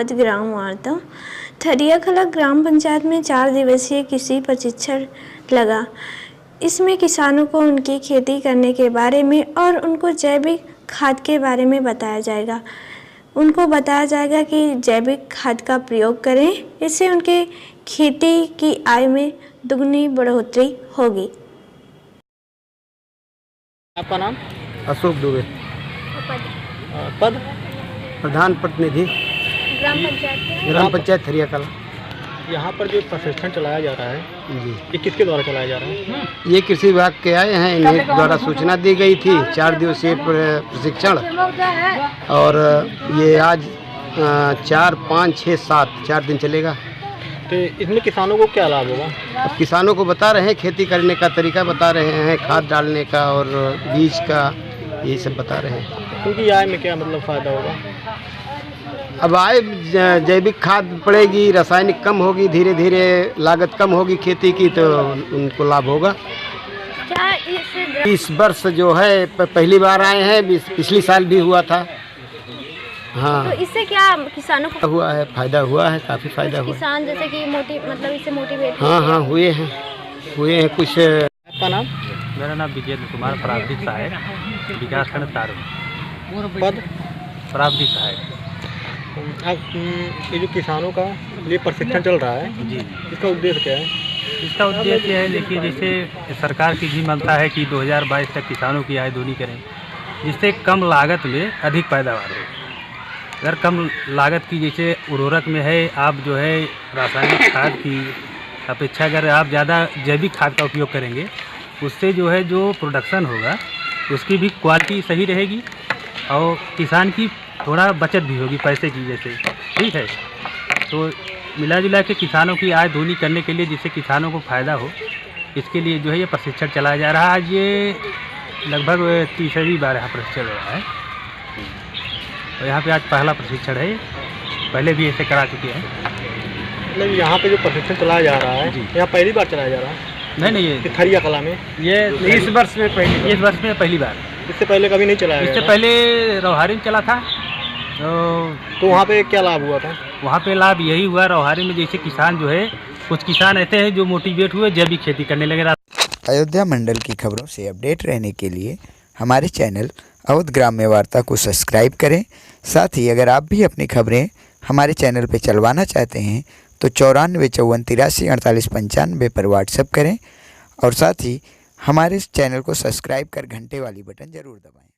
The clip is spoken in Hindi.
अवध ग्राम वार्ता। थरियाकला ग्राम पंचायत में 4 दिवसीय कृषि प्रशिक्षण लगा। इसमें किसानों को उनकी खेती करने के बारे में और उनको जैविक खाद के बारे में बताया जाएगा। उनको बताया जाएगा कि जैविक खाद का प्रयोग करें, इससे उनके खेती की आय में दुगनी बढ़ोतरी होगी। आपका नाम? अशोक दुबे। पद? प्रधान प्रतिनिधि ग्राम पंचायत थरियाकला। यहाँ पर जो प्रशिक्षण चलाया जा रहा है जी, ये किसके द्वारा चलाया जा रहा है? ये कृषि विभाग के आए हैं, इन्हें द्वारा सूचना दी गई थी 4 दिवसीय प्रशिक्षण। और ये आज 4, 5, 6, 7 4 दिन चलेगा। तो इसमें किसानों को क्या लाभ होगा? अब किसानों को बता रहे हैं, खेती करने का तरीका बता रहे हैं, खाद डालने का और बीज का, यही सब बता रहे हैं। उनकी आय में क्या मतलब फ़ायदा होगा? अब आय जैविक खाद पड़ेगी, रासायनिक कम होगी, धीरे धीरे लागत कम होगी खेती की, तो उनको लाभ होगा। क्या इस वर्ष जो है पहली बार आए हैं, पिछली साल भी हुआ था। हाँ, तो इससे क्या किसानों को हुआ है, फायदा हुआ है, काफ़ी फायदा हुआ है। किसान जैसे कि मतलब इससे मोटिवेट हाँ हुए हैं कुछ। आपका नाम? मेरा नाम विजेंद्र कुमार, प्रावधिक सहायक, विकासखंड तारू। पद? प्रावधिक सहायक। अब ये जो किसानों का ये प्रशिक्षण चल रहा है जी, इसका उद्देश्य क्या है? इसका उद्देश्य है, देखिए, जैसे सरकार की भी मानता है कि 2022 तक किसानों की आय दोगुनी करें, जिससे कम लागत में अधिक पैदावार हो। अगर कम लागत की, जैसे उर्वरक में है, आप जो है रासायनिक खाद की अपेक्षा अगर आप ज़्यादा जैविक खाद का उपयोग करेंगे, उससे जो है जो प्रोडक्शन होगा उसकी भी क्वालिटी सही रहेगी और किसान की थोड़ा बचत भी होगी पैसे की, जैसे, ठीक है। तो मिला जुला के किसानों की आय दोगुनी करने के लिए, जिससे किसानों को फ़ायदा हो, इसके लिए जो है ये प्रशिक्षण चलाया जा रहा है। आज ये लगभग 3री बार यहाँ प्रशिक्षण हो रहा है और यहाँ पे आज पहला प्रशिक्षण है। पहले भी ऐसे करा चुके हैं। मतलब यहाँ पे जो प्रशिक्षण चलाया जा रहा है, यहाँ पहली बार चलाया जा रहा है? नहीं, ये थरियाकला में ये इस वर्ष में पहली बार। इससे पहले कभी नहीं चलाया इससे गया? पहले रौहारी में चला था। तो वहाँ पे क्या लाभ हुआ था? वहाँ पे लाभ यही हुआ, रौहारी में जैसे किसान जो है, कुछ किसान ऐसे हैं जो मोटिवेट हुए, जैविक खेती करने लगे। अयोध्या मंडल की खबरों से अपडेट रहने के लिए हमारे चैनल अवध ग्राम्य वार्ता को सब्सक्राइब करें। साथ ही अगर आप भी अपनी खबरें हमारे चैनल पर चलवाना चाहते हैं तो 94 54 83 48 95 पर व्हाट्सएप करें और साथ ही हमारे चैनल को सब्सक्राइब कर घंटे वाली बटन ज़रूर दबाएं।